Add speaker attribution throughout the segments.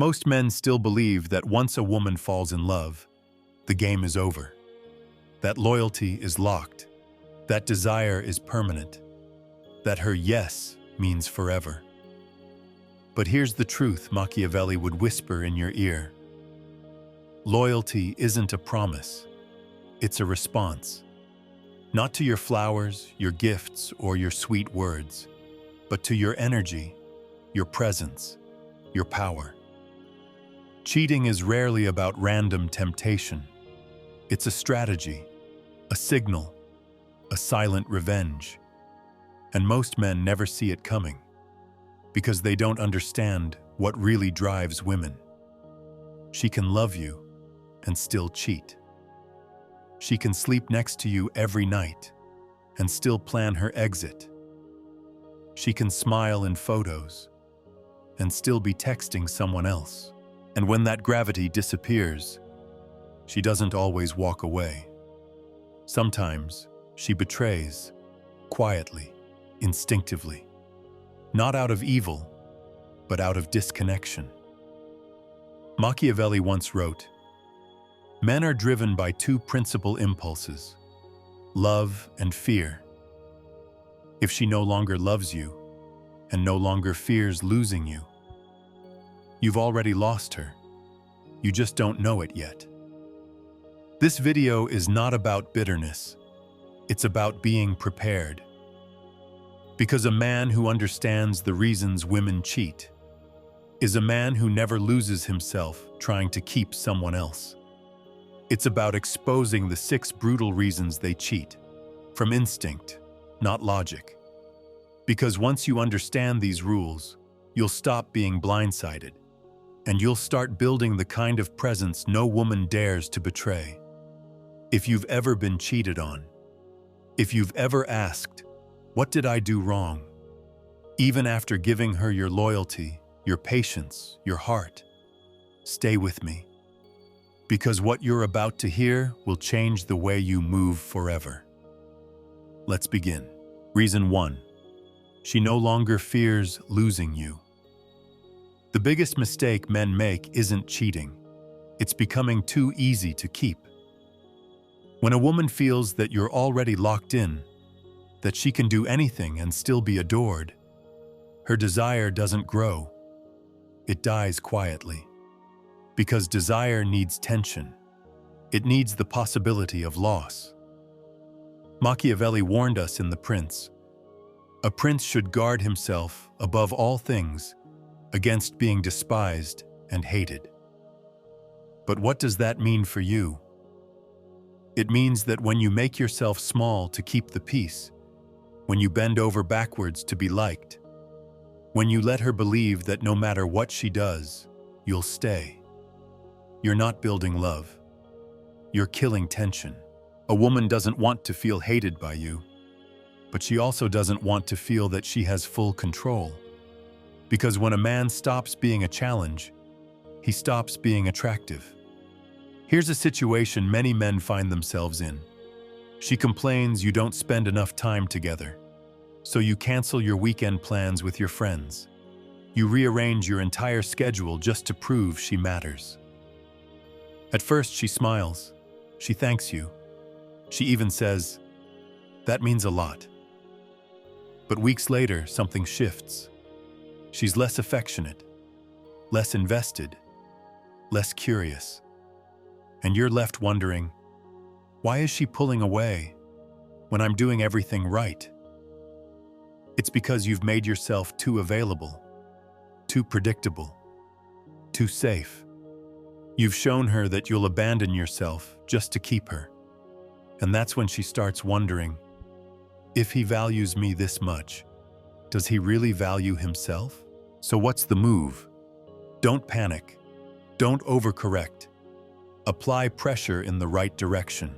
Speaker 1: Most men still believe that once a woman falls in love, the game is over. That loyalty is locked. That desire is permanent. That her yes means forever. But here's the truth Machiavelli would whisper in your ear. Loyalty isn't a promise. It's a response. Not to your flowers, your gifts, or your sweet words, but to your energy, your presence, your power. Cheating is rarely about random temptation. It's a strategy, a signal, a silent revenge. And most men never see it coming, because they don't understand what really drives women. She can love you and still cheat. She can sleep next to you every night and still plan her exit. She can smile in photos and still be texting someone else. And when that gravity disappears, she doesn't always walk away. Sometimes she betrays, quietly, instinctively. Not out of evil, but out of disconnection. Machiavelli once wrote, "Men are driven by two principal impulses, love and fear. If she no longer loves you and no longer fears losing you, you've already lost her. You just don't know it yet." This video is not about bitterness. It's about being prepared. Because a man who understands the reasons women cheat is a man who never loses himself trying to keep someone else. It's about exposing the 6 brutal reasons they cheat, from instinct, not logic. Because once you understand these rules, you'll stop being blindsided, and you'll start building the kind of presence no woman dares to betray. If you've ever been cheated on, if you've ever asked, "What did I do wrong?" even after giving her your loyalty, your patience, your heart, stay with me. Because what you're about to hear will change the way you move forever. Let's begin. Reason 1. She no longer fears losing you. The biggest mistake men make isn't cheating. It's becoming too easy to keep. When a woman feels that you're already locked in, that she can do anything and still be adored, her desire doesn't grow. It dies quietly. Because desire needs tension. It needs the possibility of loss. Machiavelli warned us in The Prince. A prince should guard himself, above all things, against being despised and hated. But what does that mean for you? It means that when you make yourself small to keep the peace, when you bend over backwards to be liked, when you let her believe that no matter what she does, you'll stay, you're not building love. You're killing tension. A woman doesn't want to feel hated by you, but she also doesn't want to feel that she has full control. Because when a man stops being a challenge, he stops being attractive. Here's a situation many men find themselves in. She complains you don't spend enough time together, so you cancel your weekend plans with your friends. You rearrange your entire schedule just to prove she matters. At first, she smiles. She thanks you. She even says, "That means a lot." But weeks later, something shifts. She's less affectionate, less invested, less curious. And you're left wondering, why is she pulling away when I'm doing everything right? It's because you've made yourself too available, too predictable, too safe. You've shown her that you'll abandon yourself just to keep her. And that's when she starts wondering, if he values me this much, does he really value himself? So what's the move? Don't panic. Don't overcorrect. Apply pressure in the right direction.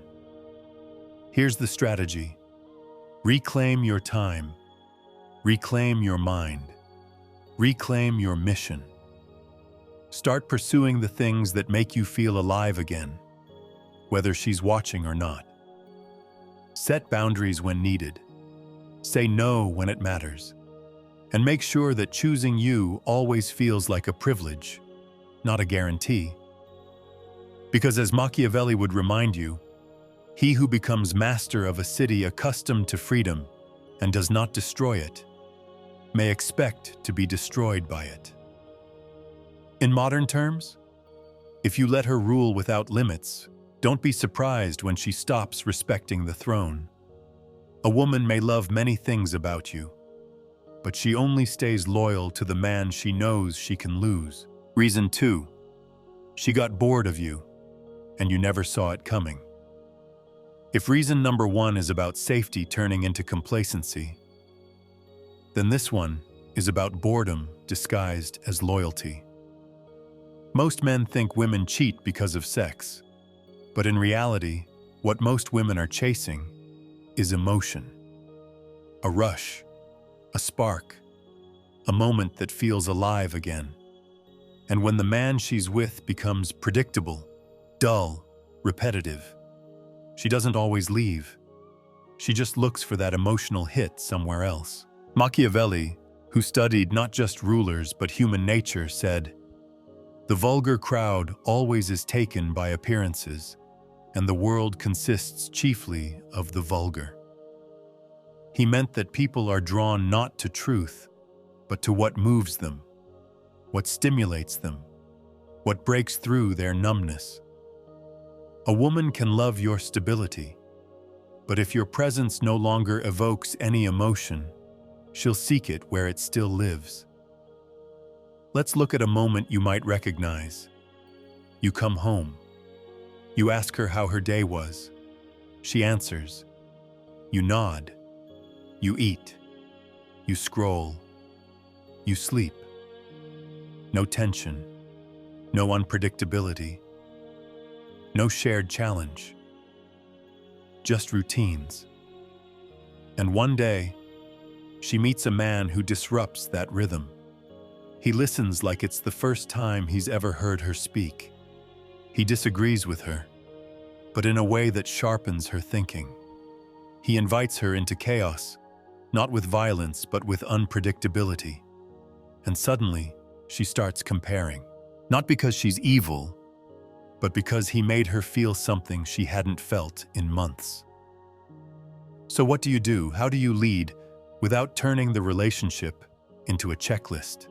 Speaker 1: Here's the strategy. Reclaim your time. Reclaim your mind. Reclaim your mission. Start pursuing the things that make you feel alive again, whether she's watching or not. Set boundaries when needed. Say no when it matters. And make sure that choosing you always feels like a privilege, not a guarantee. Because as Machiavelli would remind you, he who becomes master of a city accustomed to freedom and does not destroy it, may expect to be destroyed by it. In modern terms, if you let her rule without limits, don't be surprised when she stops respecting the throne. A woman may love many things about you, but she only stays loyal to the man she knows she can lose. Reason 2. She got bored of you, and you never saw it coming. If reason number 1 is about safety turning into complacency, then this one is about boredom disguised as loyalty. Most men think women cheat because of sex, but in reality, what most women are chasing is emotion. A rush, a spark, a moment that feels alive again. And when the man she's with becomes predictable, dull, repetitive, she doesn't always leave. She just looks for that emotional hit somewhere else. Machiavelli, who studied not just rulers but human nature, said, "The vulgar crowd always is taken by appearances, and the world consists chiefly of the vulgar." He meant that people are drawn not to truth, but to what moves them, what stimulates them, what breaks through their numbness. A woman can love your stability, but if your presence no longer evokes any emotion, she'll seek it where it still lives. Let's look at a moment you might recognize. You come home. You ask her how her day was. She answers. You nod. You eat. You scroll. You sleep. No tension. No unpredictability. No shared challenge. Just routines. And one day, she meets a man who disrupts that rhythm. He listens like it's the first time he's ever heard her speak. He disagrees with her, but in a way that sharpens her thinking. He invites her into chaos, not with violence, but with unpredictability. And suddenly, she starts comparing. Not because she's evil, but because he made her feel something she hadn't felt in months. So what do you do? How do you lead without turning the relationship into a checklist?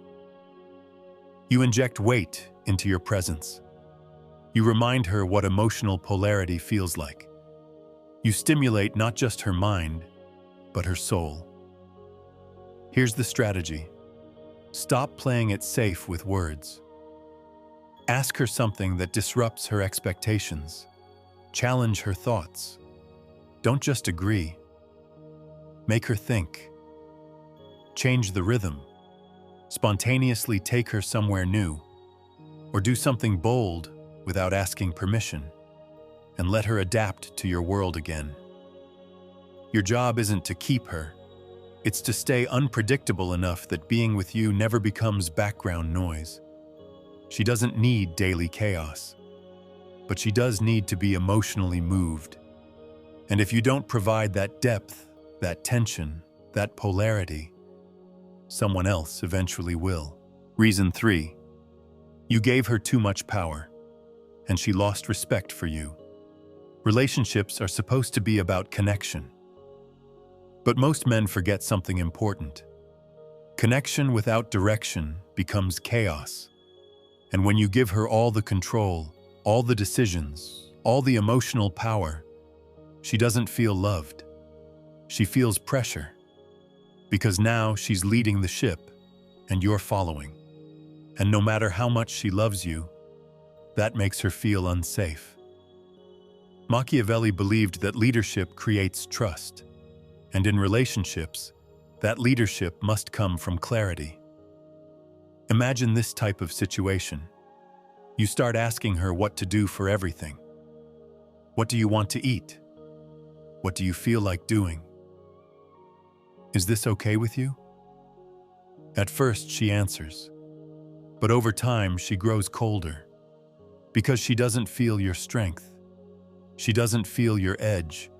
Speaker 1: You inject weight into your presence. You remind her what emotional polarity feels like. You stimulate not just her mind, but her soul. Here's the strategy. Stop playing it safe with words. Ask her something that disrupts her expectations. Challenge her thoughts. Don't just agree. Make her think. Change the rhythm. Spontaneously take her somewhere new, or do something bold without asking permission, and let her adapt to your world again. Your job isn't to keep her. It's to stay unpredictable enough that being with you never becomes background noise. She doesn't need daily chaos, but she does need to be emotionally moved. And if you don't provide that depth, that tension, that polarity, someone else eventually will. Reason 3. You gave her too much power, and she lost respect for you. Relationships are supposed to be about connection. But most men forget something important. Connection without direction becomes chaos. And when you give her all the control, all the decisions, all the emotional power, she doesn't feel loved. She feels pressure. Because now she's leading the ship, and you're following. And no matter how much she loves you, that makes her feel unsafe. Machiavelli believed that leadership creates trust, and in relationships, that leadership must come from clarity. Imagine this type of situation. You start asking her what to do for everything. What do you want to eat? What do you feel like doing? Is this okay with you? At first, she answers, but over time, she grows colder because she doesn't feel your strength. She doesn't feel your edge.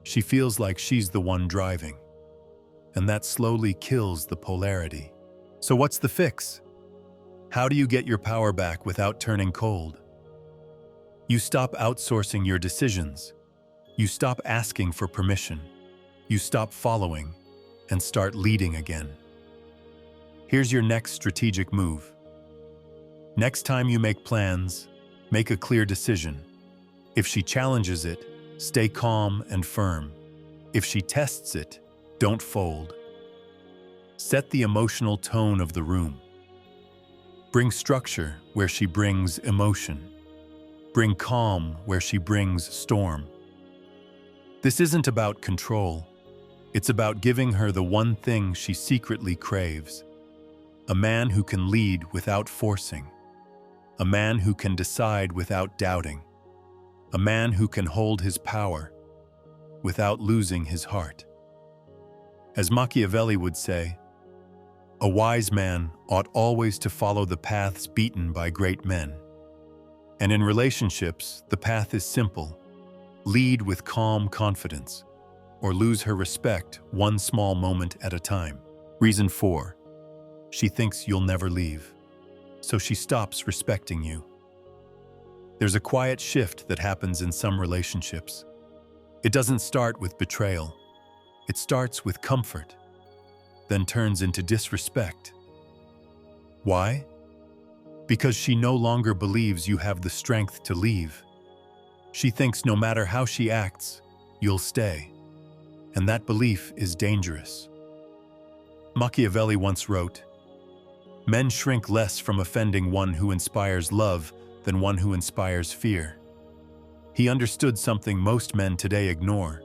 Speaker 1: She feels like she's the one driving, and that slowly kills the polarity. So what's the fix? How do you get your power back without turning cold? You stop outsourcing your decisions. You stop asking for permission. You stop following and start leading again. Here's your next strategic move. Next time you make plans, make a clear decision. If she challenges it, stay calm and firm. If she tests it, don't fold. Set the emotional tone of the room. Bring structure where she brings emotion. Bring calm where she brings storm. This isn't about control. It's about giving her the one thing she secretly craves. A man who can lead without forcing. A man who can decide without doubting. A man who can hold his power without losing his heart. As Machiavelli would say, a wise man ought always to follow the paths beaten by great men. And in relationships, the path is simple. Lead with calm confidence, or lose her respect one small moment at a time. Reason 4. She thinks you'll never leave, so she stops respecting you. There's a quiet shift that happens in some relationships. It doesn't start with betrayal. It starts with comfort, then turns into disrespect. Why? Because she no longer believes you have the strength to leave. She thinks no matter how she acts, you'll stay. And that belief is dangerous. Machiavelli once wrote, "Men shrink less from offending one who inspires love than one who inspires fear." He understood something most men today ignore.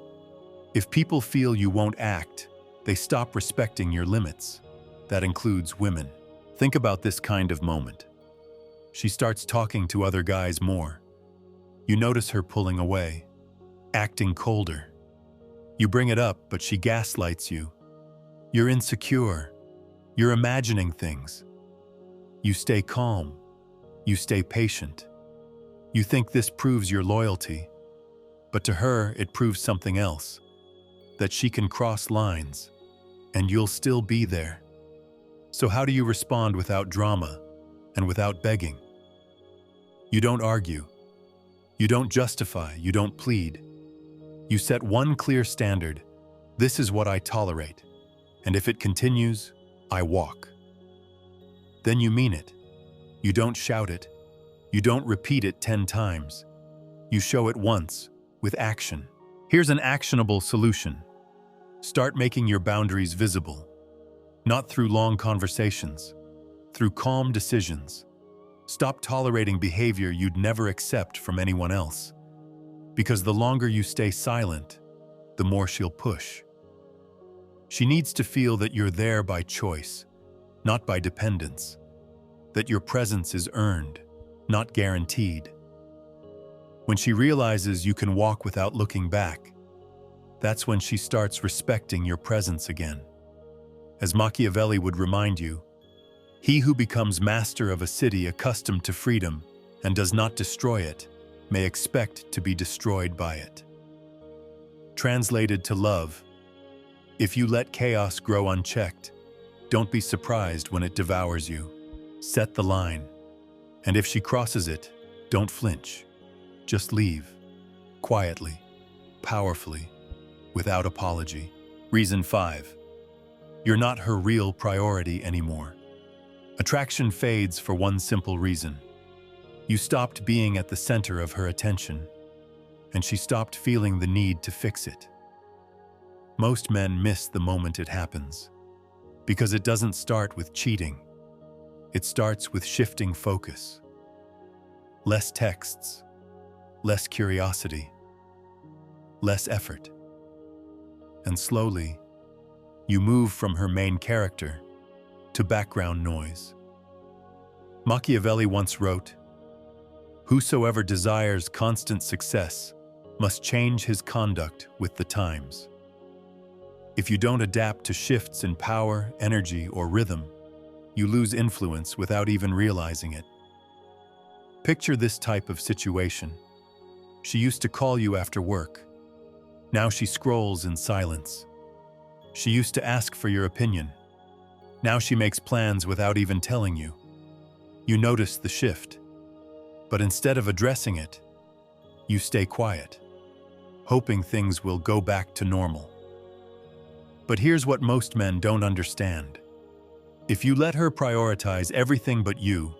Speaker 1: If people feel you won't act, they stop respecting your limits. That includes women. Think about this kind of moment. She starts talking to other guys more. You notice her pulling away, acting colder. You bring it up, but she gaslights you. You're insecure. You're imagining things. You stay calm. You stay patient. You think this proves your loyalty, but to her it proves something else, that she can cross lines, and you'll still be there. So how do you respond without drama and without begging? You don't argue. You don't justify. You don't plead. You set one clear standard. This is what I tolerate, and if it continues, I walk. Then you mean it. You don't shout it. You don't repeat it 10 times. You show it once, with action. Here's an actionable solution. Start making your boundaries visible. Not through long conversations, through calm decisions. Stop tolerating behavior you'd never accept from anyone else. Because the longer you stay silent, the more she'll push. She needs to feel that you're there by choice, not by dependence. That your presence is earned, not guaranteed. When she realizes you can walk without looking back, that's when she starts respecting your presence again. As Machiavelli would remind you, he who becomes master of a city accustomed to freedom and does not destroy it may expect to be destroyed by it. Translated to love, if you let chaos grow unchecked, don't be surprised when it devours you. Set the line. And if she crosses it, don't flinch. Just leave. Quietly, powerfully, without apology. Reason 5. You're not her real priority anymore. Attraction fades for one simple reason. You stopped being at the center of her attention, and she stopped feeling the need to fix it. Most men miss the moment it happens, because it doesn't start with cheating. It starts with shifting focus. Less texts, less curiosity, less effort. And slowly, you move from her main character to background noise. Machiavelli once wrote, "Whosoever desires constant success must change his conduct with the times." If you don't adapt to shifts in power, energy, or rhythm, you lose influence without even realizing it. Picture this type of situation. She used to call you after work. Now she scrolls in silence. She used to ask for your opinion. Now she makes plans without even telling you. You notice the shift, but instead of addressing it, you stay quiet, hoping things will go back to normal. But here's what most men don't understand. If you let her prioritize everything but you,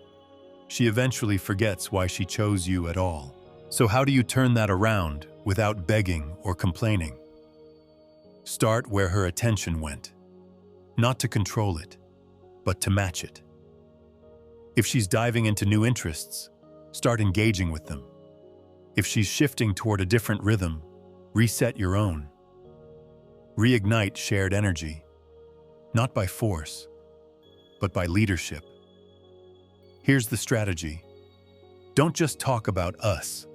Speaker 1: she eventually forgets why she chose you at all. So how do you turn that around without begging or complaining? Start where her attention went. Not to control it, but to match it. If she's diving into new interests, start engaging with them. If she's shifting toward a different rhythm, reset your own. Reignite shared energy, not by force, but by leadership. Here's the strategy. Don't just talk about us.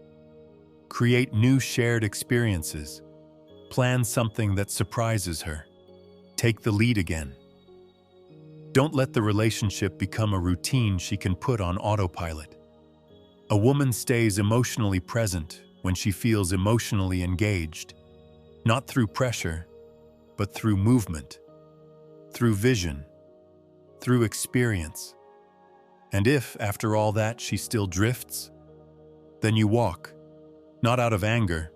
Speaker 1: Create new shared experiences. Plan something that surprises her. Take the lead again. Don't let the relationship become a routine she can put on autopilot. A woman stays emotionally present when she feels emotionally engaged, not through pressure, but through movement, through vision, through experience. And if, after all that, she still drifts, then you walk, not out of anger,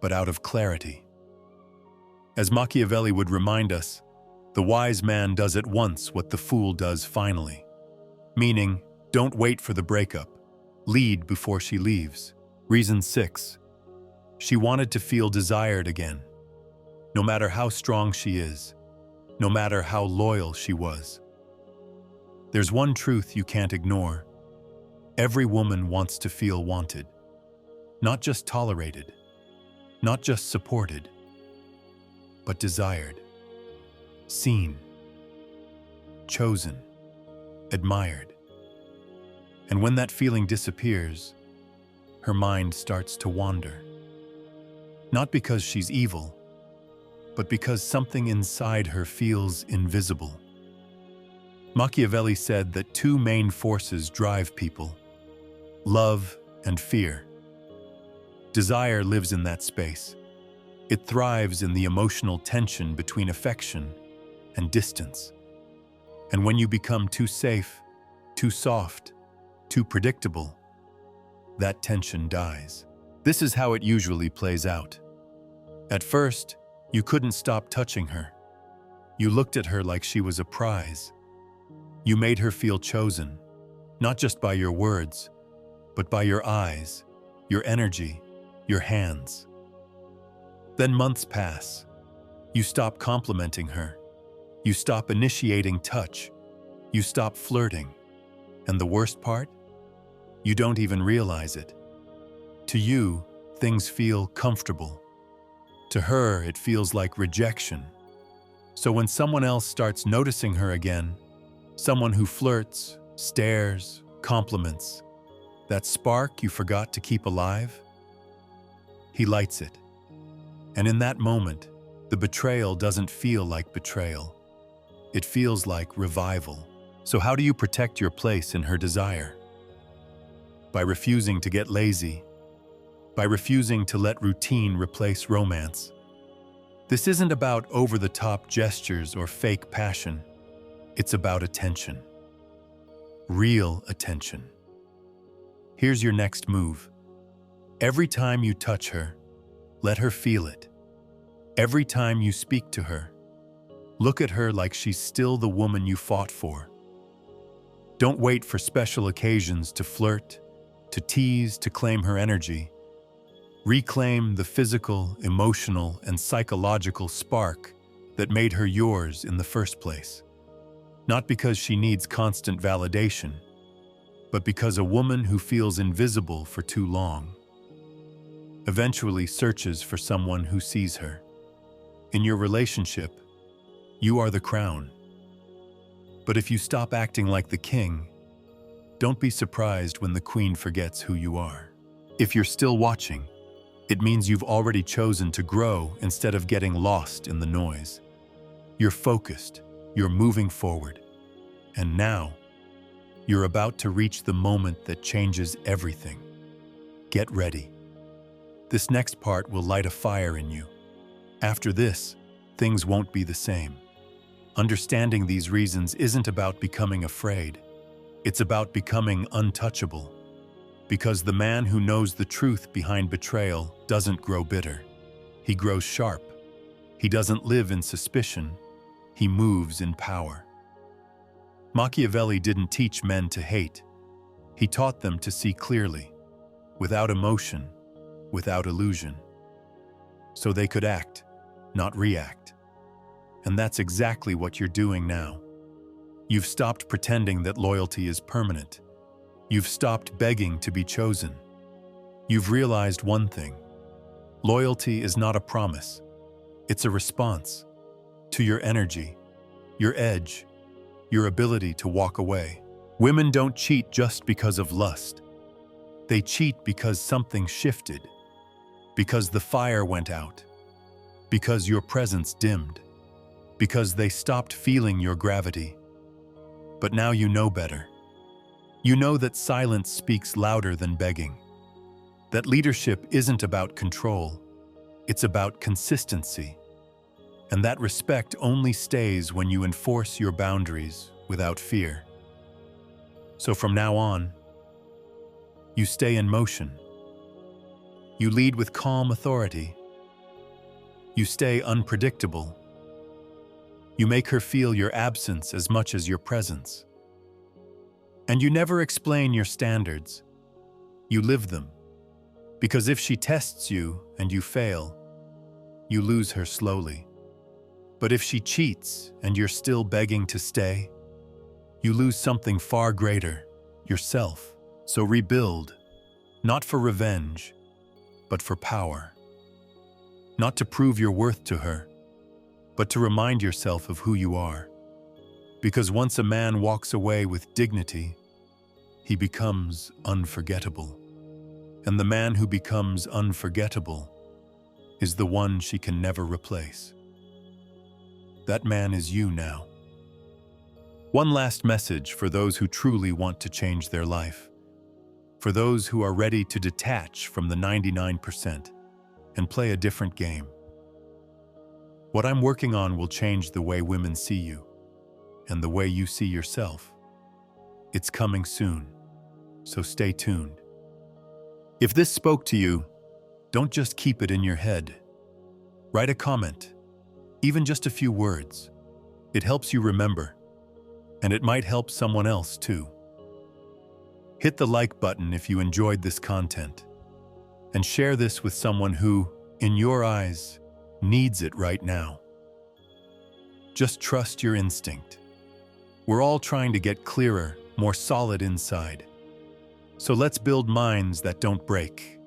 Speaker 1: but out of clarity. As Machiavelli would remind us, the wise man does at once what the fool does finally. Meaning, don't wait for the breakup. Lead before she leaves. Reason 6. She wanted to feel desired again. No matter how strong she is, no matter how loyal she was. There's one truth you can't ignore. Every woman wants to feel wanted. Not just tolerated, not just supported, but desired, seen, chosen, admired. And when that feeling disappears, her mind starts to wander. Not because she's evil, but because something inside her feels invisible. Machiavelli said that two main forces drive people: love and fear. Desire lives in that space. It thrives in the emotional tension between affection and distance. And when you become too safe, too soft, too predictable, that tension dies. This is how it usually plays out. At first, you couldn't stop touching her. You looked at her like she was a prize. You made her feel chosen, not just by your words, but by your eyes, your energy, your hands. Then months pass. You stop complimenting her. You stop initiating touch. You stop flirting. And the worst part? You don't even realize it. To you, things feel comfortable. To her, it feels like rejection. So when someone else starts noticing her again, someone who flirts, stares, compliments, that spark you forgot to keep alive, he lights it. And in that moment, the betrayal doesn't feel like betrayal. It feels like revival. So how do you protect your place in her desire? By refusing to get lazy. By refusing to let routine replace romance. This isn't about over-the-top gestures or fake passion. It's about attention. Real attention. Here's your next move. Every time you touch her, let her feel it. Every time you speak to her, look at her like she's still the woman you fought for. Don't wait for special occasions to flirt, to tease, to claim her energy. Reclaim the physical, emotional, and psychological spark that made her yours in the first place. Not because she needs constant validation, but because a woman who feels invisible for too long eventually searches for someone who sees her. In your relationship, you are the crown. But if you stop acting like the king, don't be surprised when the queen forgets who you are. If you're still watching, it means you've already chosen to grow instead of getting lost in the noise. You're focused, you're moving forward, and now, you're about to reach the moment that changes everything. Get ready. This next part will light a fire in you. After this, things won't be the same. Understanding these reasons isn't about becoming afraid. It's about becoming untouchable. Because the man who knows the truth behind betrayal doesn't grow bitter. He grows sharp. He doesn't live in suspicion. He moves in power. Machiavelli didn't teach men to hate. He taught them to see clearly, without emotion, without illusion. So they could act, not react. And that's exactly what you're doing now. You've stopped pretending that loyalty is permanent. You've stopped begging to be chosen. You've realized one thing. Loyalty is not a promise. It's a response to your energy, your edge, your ability to walk away. Women don't cheat just because of lust. They cheat because something shifted, because the fire went out, because your presence dimmed, because they stopped feeling your gravity. But now you know better. You know that silence speaks louder than begging, that leadership isn't about control, it's about consistency, and that respect only stays when you enforce your boundaries without fear. So from now on, you stay in motion. You lead with calm authority. You stay unpredictable. You make her feel your absence as much as your presence. And you never explain your standards. You live them. Because if she tests you and you fail, you lose her slowly. But if she cheats and you're still begging to stay, you lose something far greater, yourself. So rebuild, not for revenge, but for power. Not to prove your worth to her, but to remind yourself of who you are. Because once a man walks away with dignity, he becomes unforgettable. And the man who becomes unforgettable is the one she can never replace. That man is you now. One last message for those who truly want to change their life. For those who are ready to detach from the 99% and play a different game. What I'm working on will change the way women see you and the way you see yourself. It's coming soon, so stay tuned. If this spoke to you, don't just keep it in your head. Write a comment, even just a few words. It helps you remember, and it might help someone else too. Hit the like button if you enjoyed this content, and share this with someone who, in your eyes, needs it right now. Just trust your instinct. We're all trying to get clearer, more solid inside. So let's build minds that don't break.